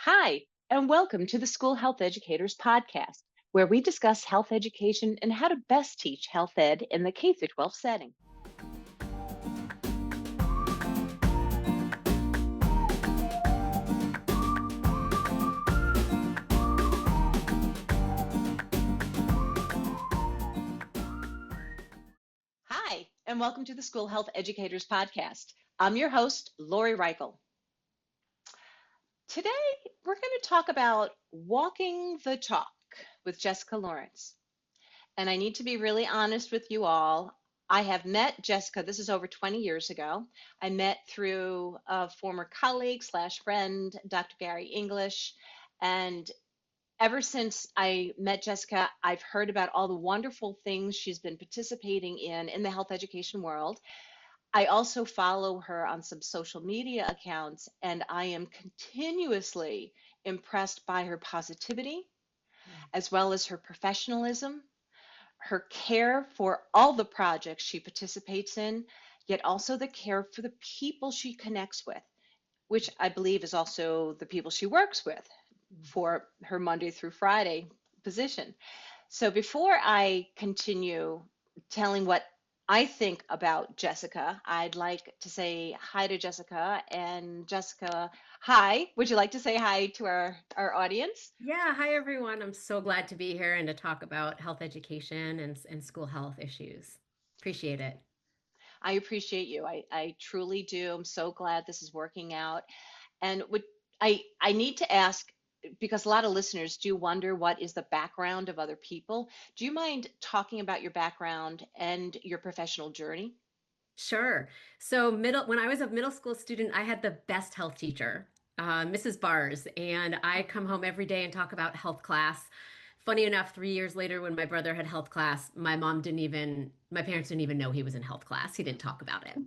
Hi, and welcome to the School Health Educators Podcast, where we discuss health education and how to best teach health ed in the K 12 setting. Hi, and welcome to the School Health Educators Podcast. I'm your host, Lori Reichel. Today, we're going to talk about walking the talk with Jessica Lawrence. And I need to be really honest with you all. I have met Jessica, this is over 20 years ago. I met through a former colleague slash friend, Dr. Gary English. And ever since I met Jessica, I've heard about all the wonderful things she's been participating in the health education world. I also follow her on some social media accounts, and I am continuously impressed by her positivity, as well as her professionalism, her care for all the projects she participates in, yet also the care for the people she connects with, which I believe is also the people she works with for her Monday through Friday position. So before I continue telling what I think about Jessica, I'd like to say hi to Jessica. And Jessica, hi. Would you like to say hi to our audience? Yeah, hi everyone. I'm so glad to be here and to talk about health education and school health issues. Appreciate it. I appreciate you. I truly do. I'm so glad this is working out. And would I need to ask, because a lot of listeners do wonder what is the background of other people. Do you mind talking about your background and your professional journey? Sure. When I was a middle school student, I had the best health teacher, Mrs. Bars, and I come home every day and talk about health class. Funny enough, 3 years later, when my brother had health class, my parents didn't even know he was in health class. He didn't talk about it.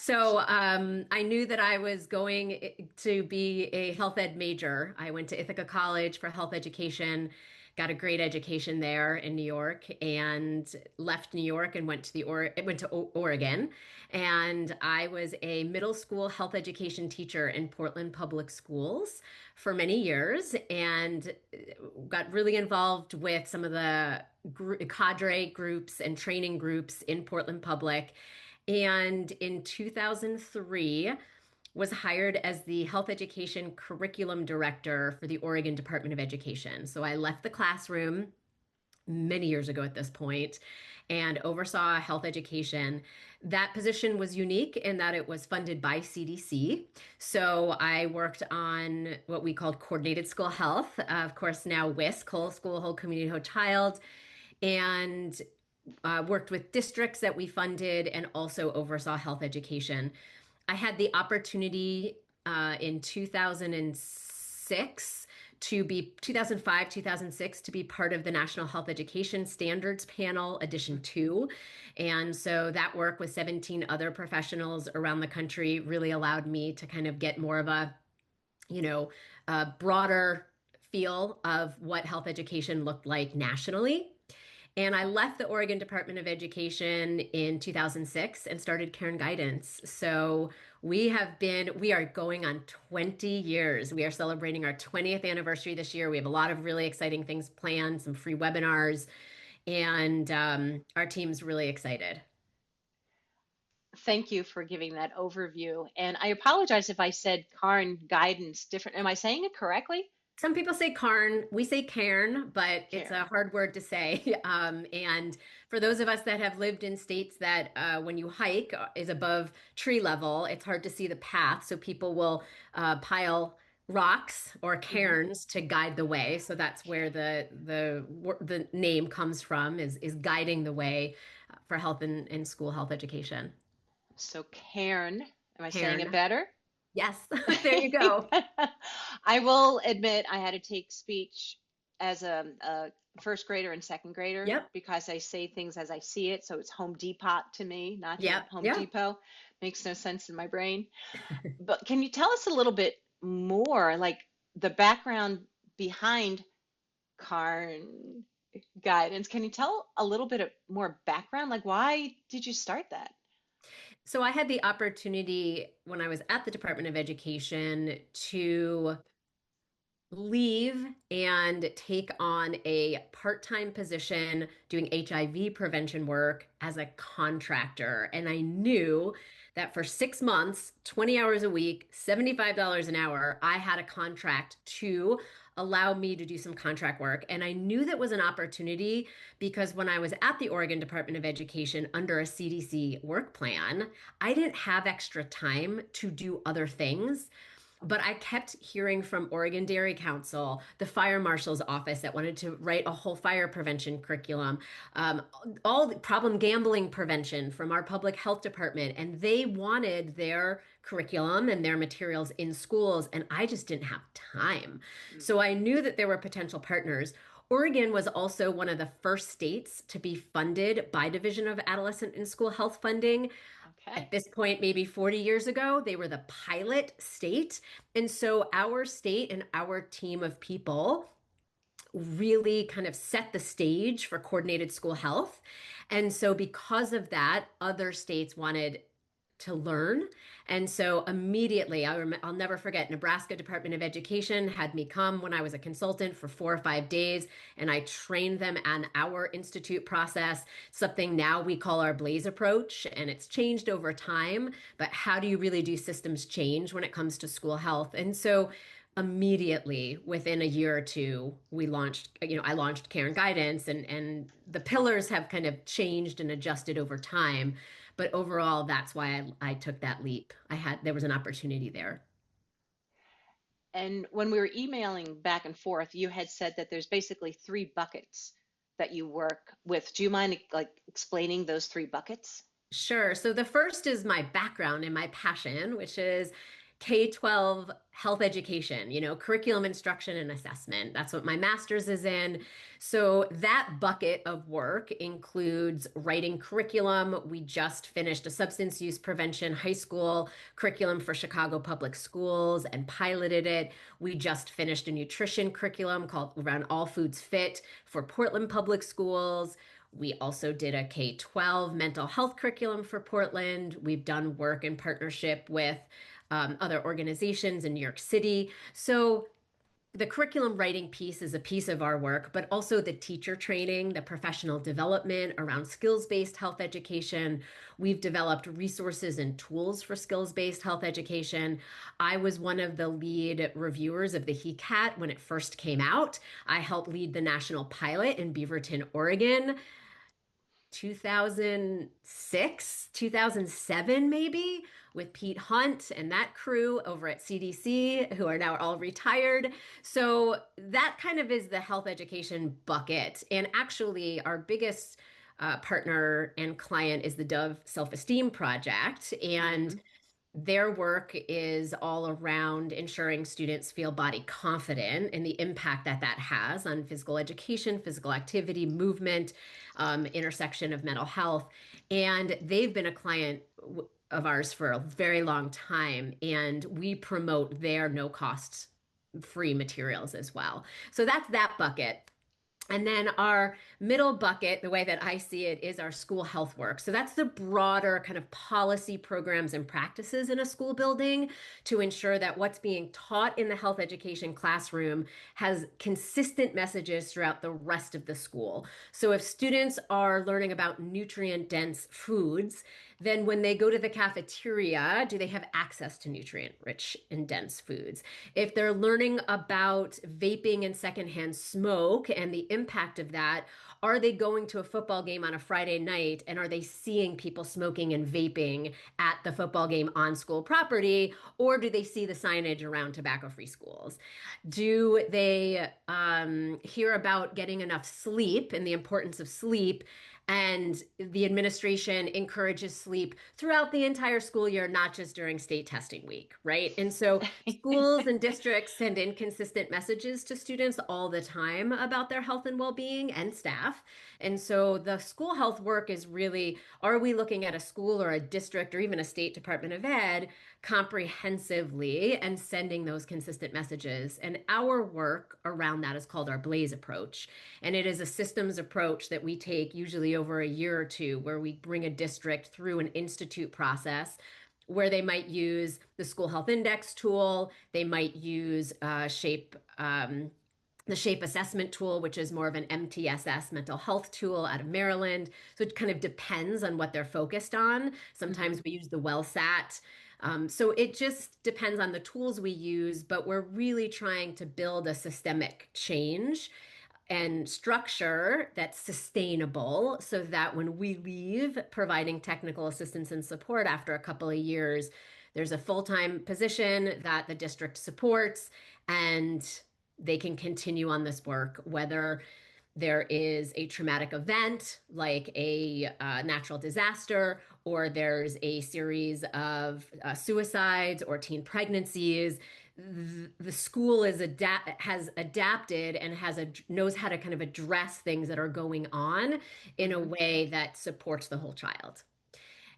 I knew that I was going to be a health ed major. I went to Ithaca College for health education, got a great education there in New York, and left New York and went to Oregon. And I was a middle school health education teacher in Portland Public Schools for many years, and got really involved with some of the cadre groups and training groups in Portland Public. And in 2003, was hired as the health education curriculum director for the Oregon Department of Education. So I left the classroom many years ago at this point and oversaw health education. That position was unique in that it was funded by CDC. So I worked on what we called coordinated school health, of course, now WISC, whole school, whole community, whole child, and worked with districts that we funded and also oversaw health education. I had the opportunity in 2006 to be 2005, 2006 to be part of the National Health Education Standards Panel Edition 2. And so that work with 17 other professionals around the country really allowed me to kind of get more of you know, a broader feel of what health education looked like nationally. And I left the Oregon Department of Education in 2006 and started Cairn Guidance. So we are going on 20 years. We are celebrating our 20th anniversary this year. We have a lot of really exciting things planned, some free webinars, and our team's really excited. Thank you for giving that overview. And I apologize if I said Cairn Guidance different. Am I saying it correctly? Some people say Cairn, we say Cairn, but it's a Cairn. hard word to say. And for those of us that have lived in states that when you hike is above tree level, it's hard to see the path. So people will pile rocks or Mhm. cairns to guide the way. So that's where the name comes from is guiding the way for health and school health education. So Cairn, am I saying it Cairn. better? Yes, there you go. I will admit I had to take speech as a first grader and second grader Yep. because I say things as I see it. So it's Home Depot to me, not your Yep. Home Yep. Depot. Makes no sense in my brain. But can you tell us a little bit more, like the background behind Cairn Guidance? Can you tell a little bit of more background? Like, why did you start that? So I had the opportunity when I was at the Department of Education to leave and take on a part-time position doing HIV prevention work as a contractor. And I knew that for 6 months, 20 hours a week, $75 an hour, I had a contract to allow me to do some contract work. And I knew that was an opportunity because when I was at the Oregon Department of Education under a CDC work plan, I didn't have extra time to do other things. But I kept hearing from Oregon Dairy Council, the fire marshal's office that wanted to write a whole fire prevention curriculum, um, all the problem gambling prevention from our public health department. And they wanted their curriculum and their materials in schools. And I just didn't have time. Mm, So I knew that there were potential partners. Oregon was also one of the first states to be funded by Division of Adolescent and School Health Funding. okay. At this point, maybe 40 years ago, they were the pilot state. And so our state and our team of people really kind of set the stage for coordinated school health. And so, because of that, other states wanted to learn. And so immediately, I'll never forget, Nebraska Department of Education had me come when I was a consultant for 4 or 5 days, and I trained them on our institute process, something now we call our Blaze approach, and it's changed over time. But how do you really do systems change when it comes to school health? And so immediately within a year or two, I launched Cairn Guidance, and the pillars have kind of changed and adjusted over time. But overall, that's why I took that leap. There was an opportunity there. And when we were emailing back and forth, you had said that there's basically three buckets that you work with. Do you mind like explaining those three buckets? Sure. So the first is my background and my passion, which is K-12 health education, curriculum instruction and assessment. That's what my master's is in. So that bucket of work includes writing curriculum. We just finished a substance use prevention high school curriculum for Chicago Public Schools and piloted it. We just finished a nutrition curriculum called around All Foods Fit for Portland Public Schools. We also did a K-12 mental health curriculum for Portland. We've done work in partnership with other organizations in New York City. So the curriculum writing piece is a piece of our work, but also the teacher training, the professional development around skills-based health education. We've developed resources and tools for skills-based health education. I was one of the lead reviewers of the HECAT when it first came out. I helped lead the national pilot in Beaverton, Oregon. 2006, 2007, maybe, with Pete Hunt and that crew over at CDC, who are now all retired. So that kind of is the health education bucket. And actually, our biggest partner and client is the Dove Self Esteem Project. And Hmm. their work is all around ensuring students feel body confident and the impact that that has on physical education, physical activity, movement, intersection of mental health. And they've been a client of ours for a very long time, and we promote their no cost free materials as well. So that's that bucket. And then our middle bucket, the way that I see it, is our school health work. So that's the broader kind of policy programs and practices in a school building to ensure that what's being taught in the health education classroom has consistent messages throughout the rest of the school. So if students are learning about nutrient dense foods, then when they go to the cafeteria, do they have access to nutrient rich and dense foods? If they're learning about vaping and secondhand smoke and the impact of that, are they going to a football game on a Friday night and are they seeing people smoking and vaping at the football game on school property, or do they see the signage around tobacco-free schools? Do they hear about getting enough sleep and the importance of sleep? And the administration encourages sleep throughout the entire school year, not just during state testing week, right? And so schools and districts send inconsistent messages to students all the time about their health and well-being and staff. And so the school health work is really, are we looking at a school or a district or even a state department of ed comprehensively and sending those consistent messages? And our work around that is called our Blaze approach. And it is a systems approach that we take usually over a year or two, where we bring a district through an institute process where they might use the school health index tool, they might use shape the shape assessment tool, which is more of an MTSS mental health tool out of Maryland. So it kind of depends on what they're focused on. Hmm. Sometimes we use the WellSat. So it just depends on the tools we use, but we're really trying to build a systemic change and structure that's sustainable so that when we leave providing technical assistance and support after a couple of years, there's a full-time position that the district supports and they can continue on this work, whether there is a traumatic event like a natural disaster, or there's a series of suicides or teen pregnancies. The school has adapted and knows how to kind of address things that are going on in a Hmm. way that supports the whole child.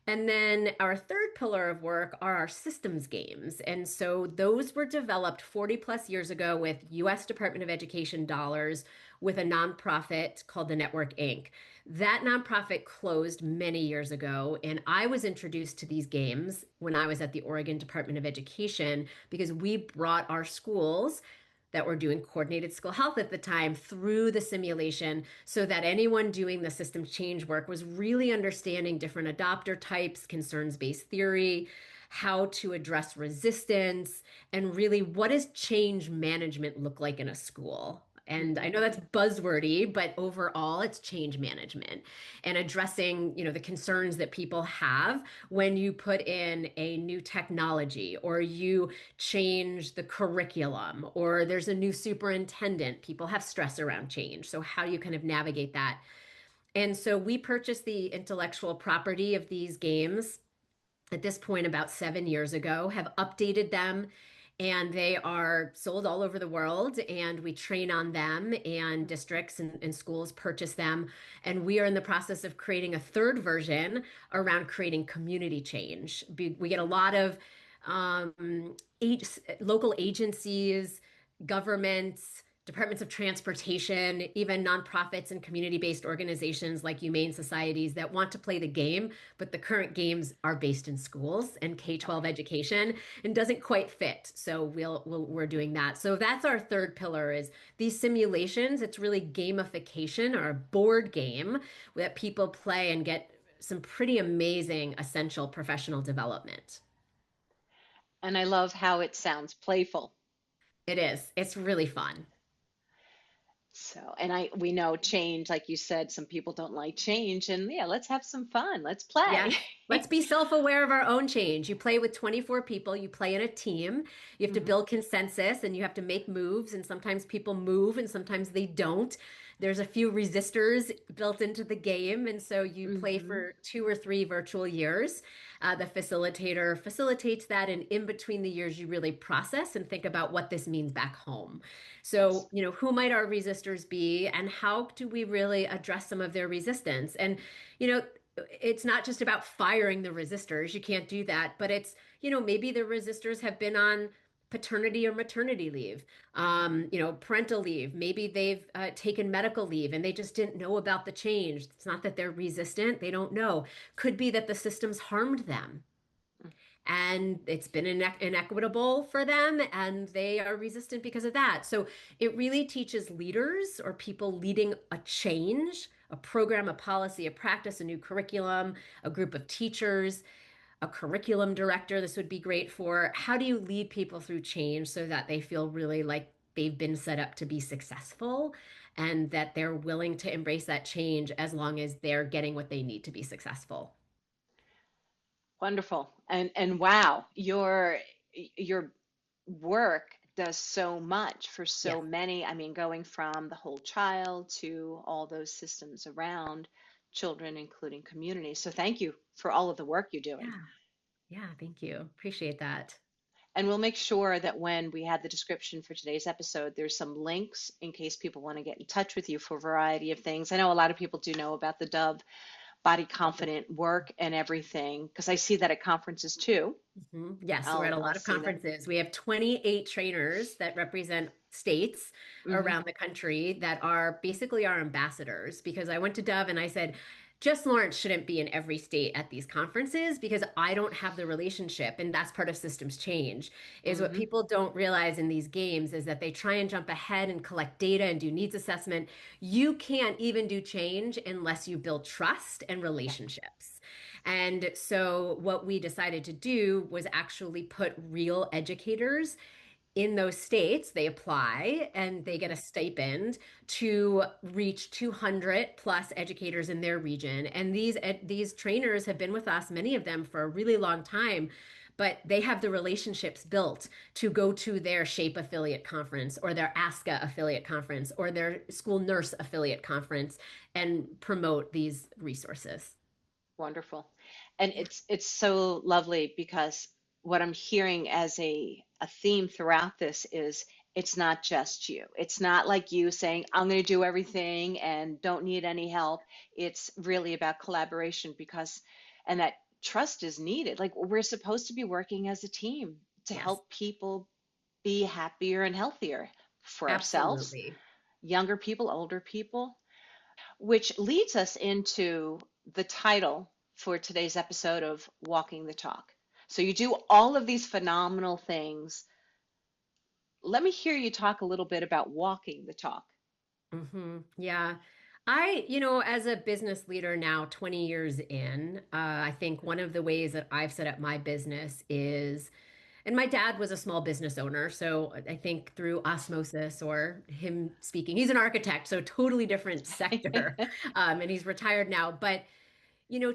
And then our third pillar of work are our systems games. And so those were developed 40 plus years ago with US Department of Education dollars with a nonprofit called the Network Inc. That nonprofit closed many years ago, and I was introduced to these games when I was at the Oregon Department of Education because we brought our schools that were doing coordinated school health at the time through the simulation so that anyone doing the system change work was really understanding different adopter types, concerns-based theory, how to address resistance, and really what does change management look like in a school? And I Hmm. know that's buzzwordy, but overall it's change management and addressing, the concerns that people have when you put in a new technology or you change the curriculum or there's a new superintendent. People have stress around change. So, how do you kind of navigate that? And so, we purchased the intellectual property of these games at this point about 7 years ago, have updated them, and they are sold all over the world. And we train on them, and districts and schools purchase them. And we are in the process of creating a third version around creating community change. We get a lot of local agencies, governments, departments of transportation, even nonprofits and community-based organizations like humane societies that want to play the game, but the current games are based in schools and K-12 Okay. education and doesn't quite fit. So we're doing that. So that's our third pillar is these simulations. It's really gamification or a board game that people play and get some pretty amazing essential professional development. And I love how it sounds playful. It is. It's really fun. So, and we know change, like you said, some people don't like change, and yeah, let's have some fun. Let's play. Yes. Let's be self-aware of our own change. You play with 24 people, you play in a team. You have to Hmm. build consensus and you have to make moves, and sometimes people move and sometimes they don't. There's a few resistors built into the game, and so you play Hmm. for 2 or 3 virtual years. The facilitator facilitates that, and in between the years, you really process and think about what this means back home. Yes. So, who might our resistors be, and how do we really address some of their resistance? And, you know, it's not just about firing the resistors. You can't do that. But it's, maybe the resistors have been on paternity or maternity leave, parental leave. Maybe they've taken medical leave and they just didn't know about the change. It's not that they're resistant, they don't know. Could be that the system's harmed them and it's been inequitable for them and they are resistant because of that. So it really teaches leaders or people leading a change, a program, a policy, a practice, a new curriculum, a group of teachers, a curriculum director. This would be great for how do you lead people through change so that they feel really like they've been set up to be successful and that they're willing to embrace that change as long as they're getting what they need to be successful. Wonderful. And wow, your work does so much for so Yes. many. I mean, going from the whole child to all those systems around children, including community. So thank you for all of the work you're doing. Yeah. Yeah. Thank you. Appreciate that. And we'll make sure that when we have the description for today's episode, there's some links in case people want to get in touch with you for a variety of things. I know a lot of people do know about the Dove body confident work and everything because I see that at conferences too. Yes, we're at a I'll lot of see them. conferences. We have 28 trainers that represent states Hmm. around the country that are basically our ambassadors. Because I went to Dove and I said, Jess Lawrence shouldn't be in every state at these conferences because I don't have the relationship. And that's part of systems change, is what Hmm. people don't realize in these games is that they try and jump ahead and collect data and do needs assessment. You can't even do change unless you build trust and Yeah, relationships. And so what we decided to do was actually put real educators in those states. They apply and they get a stipend to reach 200 plus educators in their region. And these trainers have been with us, many of them for a really long time, but they have the relationships built to go to their SHAPE affiliate conference or their ASCA affiliate conference or their school nurse affiliate conference and promote these resources. wonderful. And it's so lovely because what I'm hearing as a theme throughout this is it's not just you. It's not like you saying, I'm going to do everything and don't need any help. It's really about collaboration because, and that trust is needed. Like we're supposed to be working as a team to Yes, help people be happier and healthier for ourselves, absolutely. younger people, older people, which leads us into the title for today's episode of Walking the Talk. So you do all of these phenomenal things. Let me hear you talk a little bit about walking the talk. Yeah. As a business leader now, 20 years in, I think one of the ways that I've set up my business is, and my dad was a small business owner. So I think through osmosis or him speaking, he's an architect, so totally different sector. And he's retired now. But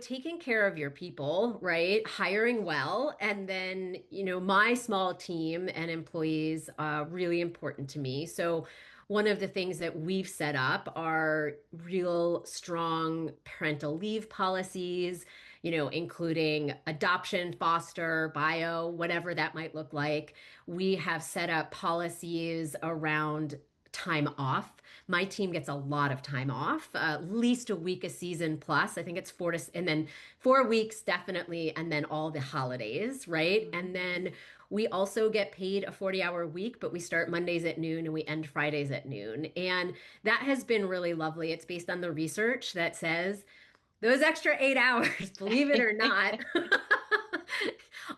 taking care of your people, right? Hiring well. And then, my small team and employees really important to me. So one of the things that we've set up are real strong parental leave policies, including adoption, foster, bio, whatever that might look like. We have set up policies around time off. My team gets a lot of time off, at least a week a season plus. I think it's and then 4 weeks definitely, and then all the holidays, right? Mhm. And then we also get paid a 40-hour week, but we start Mondays at noon and we end Fridays at noon. And that has been really lovely. It's based on the research that says those extra 8 hours, believe it or not,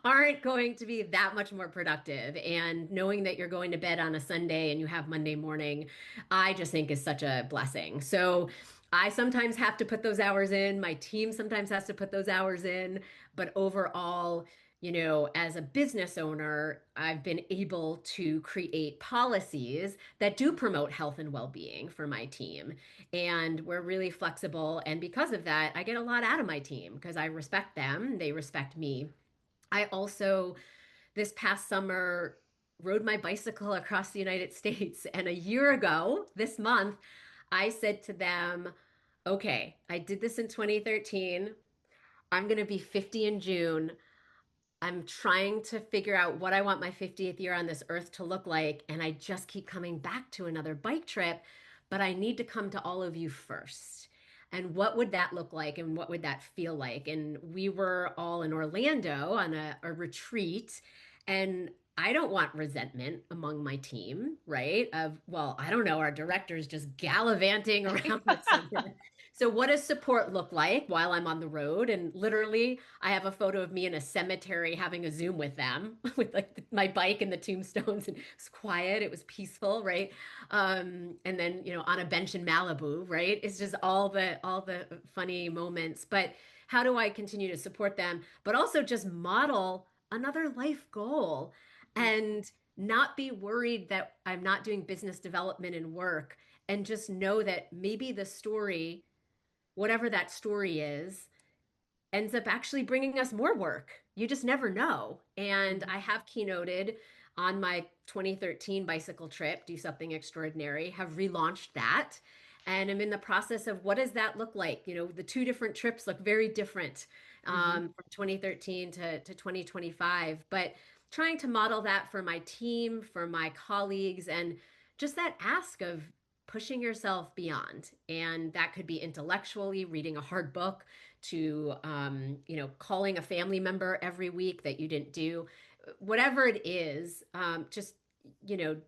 aren't going to be that much more productive. And knowing that you're going to bed on a Sunday and you have Monday morning, I just think is such a blessing. So I sometimes have to put those hours in. My team sometimes has to put those hours in. But overall, as a business owner, I've been able to create policies that do promote health and well-being for my team. And we're really flexible. And because of that, I get a lot out of my team because I respect them, they respect me. I also, this past summer, rode my bicycle across the United States. And a year ago, this month, I said to them, okay, I did this in 2013. I'm going to be 50 in June. I'm trying to figure out what I want my 50th year on this earth to look like. And I just keep coming back to another bike trip, but I need to come to all of you first. And what would that look like? And what would that feel like? And we were all in Orlando on a retreat. And I don't want resentment among my team, right? Of, well, I don't know, our director's just gallivanting around with something. So, what does support look like while I'm on the road? And literally, I have a photo of me in a cemetery having a Zoom with them with like my bike and the tombstones. And it was quiet, it was peaceful, right? And then, on a bench in Malibu, right? It's just all the funny moments. But how do I continue to support them, but also just model another life goal and not be worried that I'm not doing business development and work and just know that maybe the story, whatever that story is, ends up actually bringing us more work. You just never know. And Mhm. I have keynoted on my 2013 bicycle trip, Do Something Extraordinary, have relaunched that. And I'm in the process of what does that look like? The two different trips look very different Mhm. from 2013 to 2025. But trying to model that for my team, for my colleagues, and just that ask of pushing yourself beyond. And that could be intellectually reading a hard book to calling a family member every week that you didn't do, whatever it is, just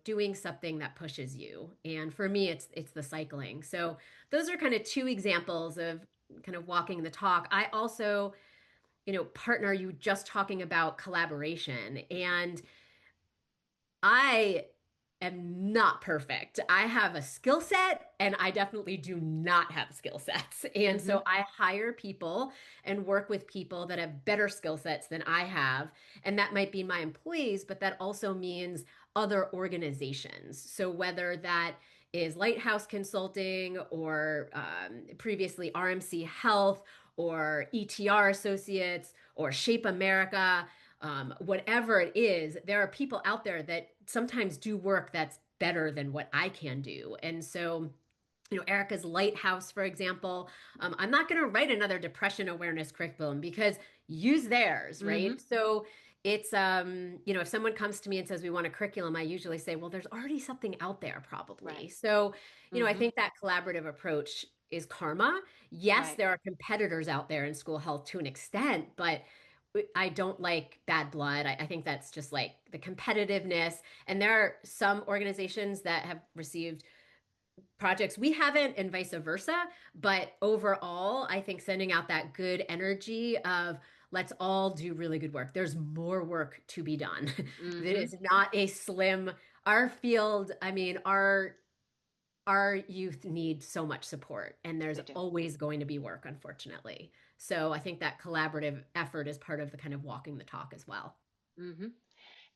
doing something that pushes you. And for me, it's the cycling. So those are kind of two examples of kind of walking the talk, I also, partner you just talking about collaboration. And I am not perfect. I have a skill set and I definitely do not have skill sets. And Hmm. so I hire people and work with people that have better skill sets than I have. And that might be my employees, but that also means other organizations. So whether that is Lighthouse Consulting or previously RMC Health or ETR Associates or Shape America, whatever it is, there are people out there that sometimes do work that's better than what I can do. And so, Erica's Lighthouse, for example, I'm not going to write another depression awareness curriculum because use theirs, right? Hmm. So it's, if someone comes to me and says we want a curriculum, I usually say, well, there's already something out there probably. Right. So, I Hmm. think that collaborative approach is karma. Yes, Right. there are competitors out there in school health to an extent, but I don't like bad blood. I think that's just like the competitiveness. And there are some organizations that have received projects we haven't, and vice versa. But overall, I think sending out that good energy of let's all do really good work. There's more work to be done. That Hmm. is not a slim, our field, I mean, our youth need so much support, and there's They do. always going to be work, unfortunately. So I think that collaborative effort is part of the kind of walking the talk as well. Hmm.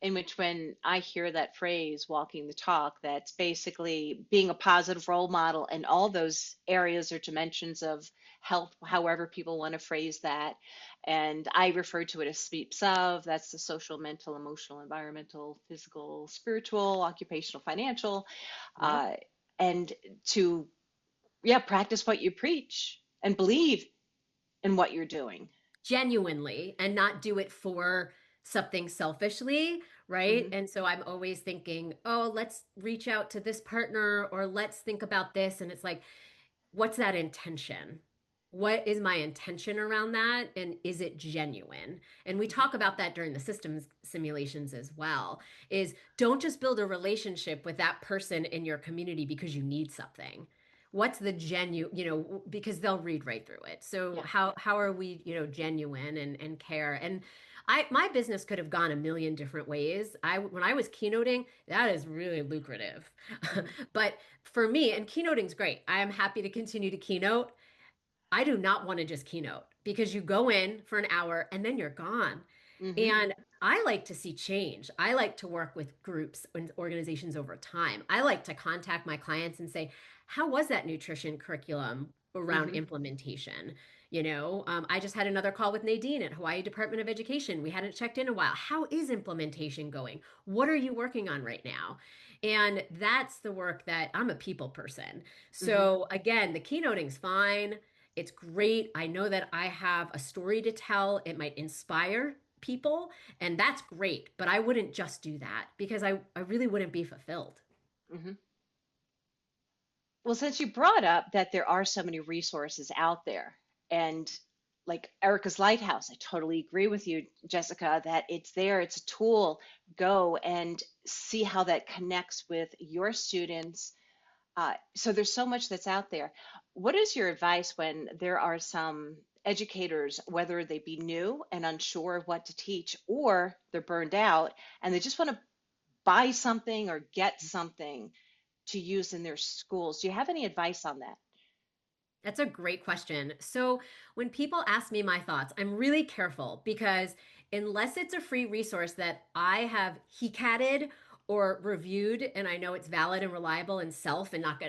In which, when I hear that phrase, walking the talk, that's basically being a positive role model in all those areas or dimensions of health, however people want to phrase that. And I refer to it as SMEEPs of, that's the social, mental, emotional, environmental, physical, spiritual, occupational, financial, Yep. uh, and to, yeah, practice what you preach and believe in what you're doing. Genuinely, and not do it for something selfishly, right? Hmm. And so I'm always thinking, oh, let's reach out to this partner or let's think about this. And it's like, what's that intention? What is my intention around that? And is it genuine? And we Hmm. talk about that during the systems simulations as well, is don't just build a relationship with that person in your community because you need something. What's the genuine, because they'll read right through it. So Yeah. how are we, genuine and care? And my business could have gone a million different ways. When I was keynoting, that is really lucrative. Hmm. But for me, and keynoting's great. I am happy to continue to keynote. I do not want to just keynote because you go in for an hour and then you're gone. Hmm. And I like to see change. I like to work with groups and organizations over time. I like to contact my clients and say, how was that nutrition curriculum around Hmm. implementation? I just had another call with Nadine at Hawaii Department of Education. We hadn't checked in a while. How is implementation going? What are you working on right now? And that's the work that I'm a people person. Hmm. So again, the keynoting's fine. It's great. I know that I have a story to tell. It might inspire people, and that's great. But I wouldn't just do that because I really wouldn't be fulfilled. Hmm. Well, since you brought up that there are so many resources out there, and like Erica's Lighthouse, I totally agree with you, Jessica, that it's there, it's a tool. Go and see how that connects with your students. So there's so much that's out there. What is your advice when there are some educators, whether they be new and unsure of what to teach, or they're burned out and they just want to buy something or get something to use in their schools? Do you have any advice on that? That's a great question. So, when people ask me my thoughts, I'm really careful because unless it's a free resource that I have HECATted or reviewed and I know it's valid and reliable and self and not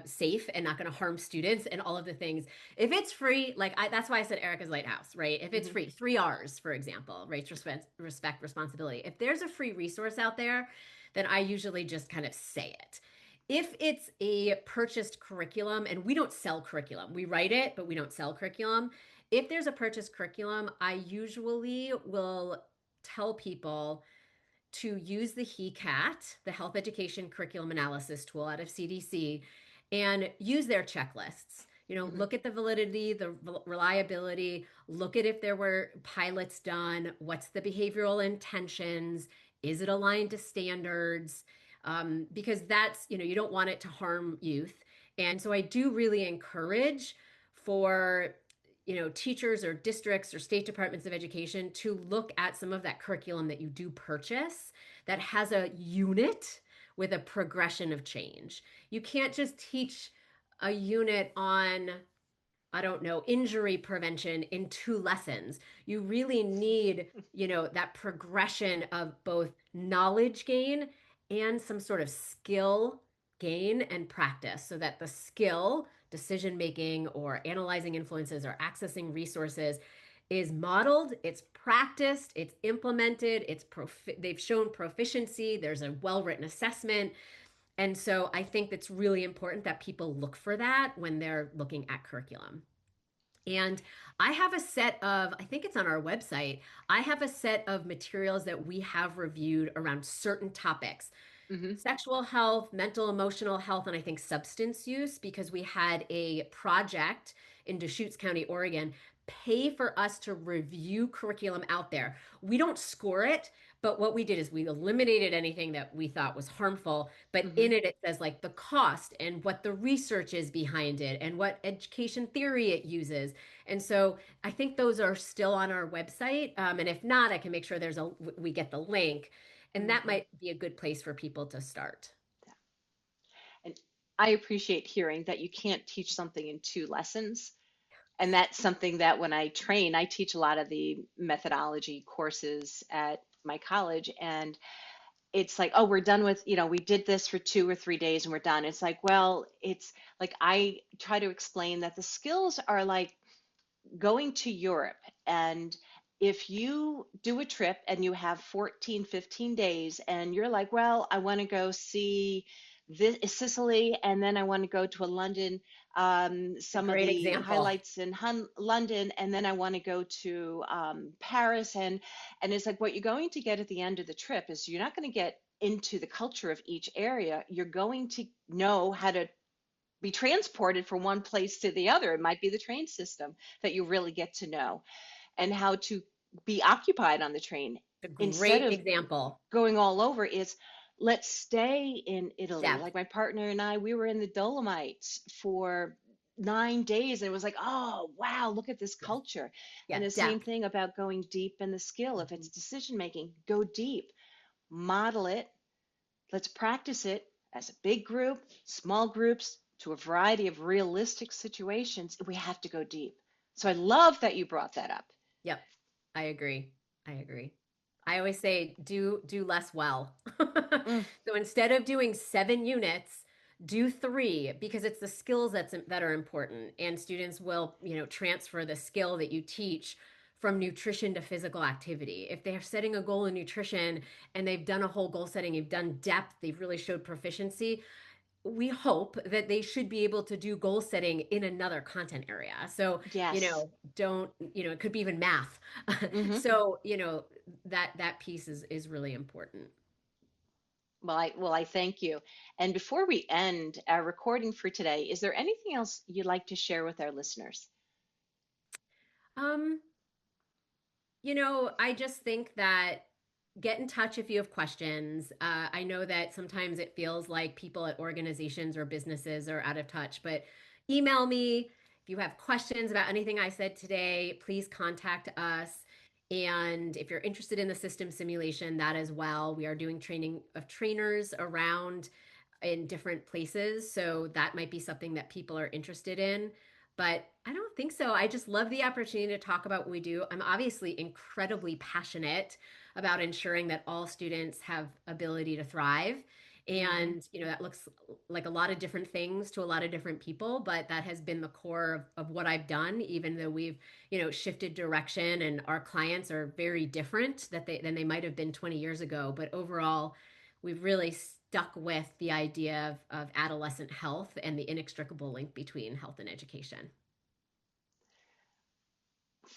safe and not going to harm students and all of the things, if it's free, that's why I said Erica's Lighthouse, right? If it's Hmm. free, 3 R's, for example, right? Respect, responsibility. If there's a free resource out there, then I usually just kind of say it. If it's a purchased curriculum, and we don't sell curriculum, we write it, but we don't sell curriculum. If there's a purchased curriculum, I usually will tell people to use the HECAT, the Health Education Curriculum Analysis tool out of CDC, and use their checklists. Hmm. Look at the validity, the reliability, look at if there were pilots done, what's the behavioral intentions, is it aligned to standards? Because that's, you don't want it to harm youth. And so I do really encourage for teachers or districts or state departments of education to look at some of that curriculum that you do purchase that has a unit with a progression of change. You can't just teach a unit on, I don't know, injury prevention in 2 lessons. You really need, that progression of both knowledge gain and some sort of skill gain and practice so that the skill, decision making or analyzing influences or accessing resources is modeled, it's practiced, it's implemented, they've shown proficiency, there's a well-written assessment. And so I think it's really important that people look for that when they're looking at curriculum. And I have a set of, I think it's on our website, I have a set of materials that we have reviewed around certain topics: Hmm. sexual health, mental, emotional health, and I think substance use, because we had a project in Deschutes County, Oregon, pay for us to review curriculum out there. We don't score it, but what we did is we eliminated anything that we thought was harmful. But Hmm. in it, it says like the cost and what the research is behind it and what education theory it uses. And so I think those are still on our website. And if not, I can make sure we get the link, and that Hmm. might be a good place for people to start. And I appreciate hearing that you can't teach something in 2 lessons. And that's something that when I train, I teach a lot of the methodology courses at my college. And it's like, oh, we're done with, we did this for 2 or 3 days and we're done. It's like, well, it's like I try to explain that the skills are like going to Europe. And if you do a trip and you have 14, 15 days and you're like, well, I want to go see this Sicily and then I want to go to a London, A some of great the example. highlights in London, and then I want to go to Paris. And it's like what you're going to get at the end of the trip is you're not going to get into the culture of each area. You're going to know how to be transported from one place to the other. It might be the train system that you really get to know and how to be occupied on the train A instead great of example. going all over is let's stay in Italy. Depth. Like my partner and I, we were in the Dolomites for 9 days and it was like, oh, wow, look at this Yes. culture. And Yeah, the same depth. thing about going deep in the skill. If Mhm. it's decision making, go deep, model it. Let's practice it as a big group, small groups, to a variety of realistic situations. We have to go deep. So I love that you brought that up. Yep. I agree. I agree. I always say do less well. Mm, So instead of doing 7 units, do 3, because it's the skills that are important, and students will, transfer the skill that you teach from nutrition to physical activity. If they're setting a goal in nutrition and they've done a whole goal setting, you've done depth, they've really showed proficiency, we hope that they should be able to do goal setting in another content area. So, yes. don't, it could be even math. Hmm. So, that piece is really important. Well, I thank you. And before we end our recording for today, is there anything else you'd like to share with our listeners? Um, I just think that get in touch if you have questions. I know that sometimes it feels like people at organizations or businesses are out of touch, but email me. If you have questions about anything I said today, please contact us. And if you're interested in the system simulation, that as well, we are doing training of trainers around in different places. So that might be something that people are interested in. But I don't think so. I just love the opportunity to talk about what we do. I'm obviously incredibly passionate about ensuring that all students have ability to thrive. Hmm. And, that looks like a lot of different things to a lot of different people, but that has been the core of what I've done, even though we've, shifted direction and our clients are very different than they might have been 20 years ago. But overall, we've really stuck with the idea of adolescent health and the inextricable link between health and education.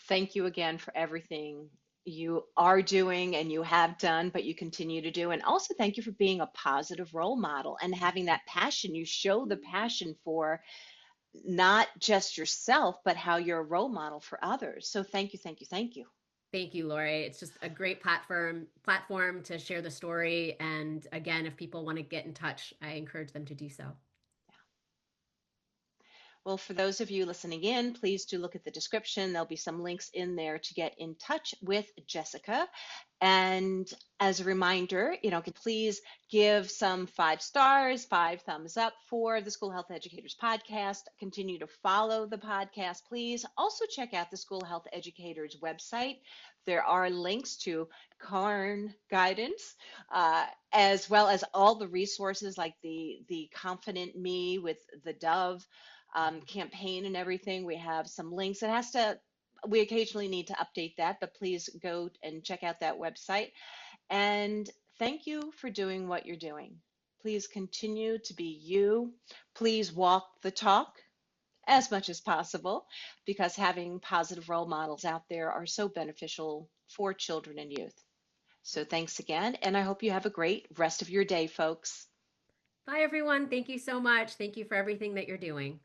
Thank you again for everything you are doing and you have done, but you continue to do. And also thank you for being a positive role model and having that passion. You show the passion for not just yourself, but how you're a role model for others. So thank you, thank you, thank you. Thank you, Lori. It's just a great platform to share the story. And again, if people want to get in touch, I encourage them to do so. Well, for those of you listening in, please do look at the description. There'll be some links in there to get in touch with Jessica. And as a reminder, please give some 5 stars, 5 thumbs up for the School Health Educators podcast. Continue to follow the podcast, please. Also check out the School Health Educators website. There are links to Cairn Guidance, as well as all the resources like the Confident Me with the Dove campaign and everything. We have some links. We occasionally need to update that, but please go and check out that website. And thank you for doing what you're doing. Please continue to be you. Please walk the talk as much as possible, because having positive role models out there are so beneficial for children and youth. So thanks again, and I hope you have a great rest of your day, folks. Bye, everyone. Thank you so much. Thank you for everything that you're doing.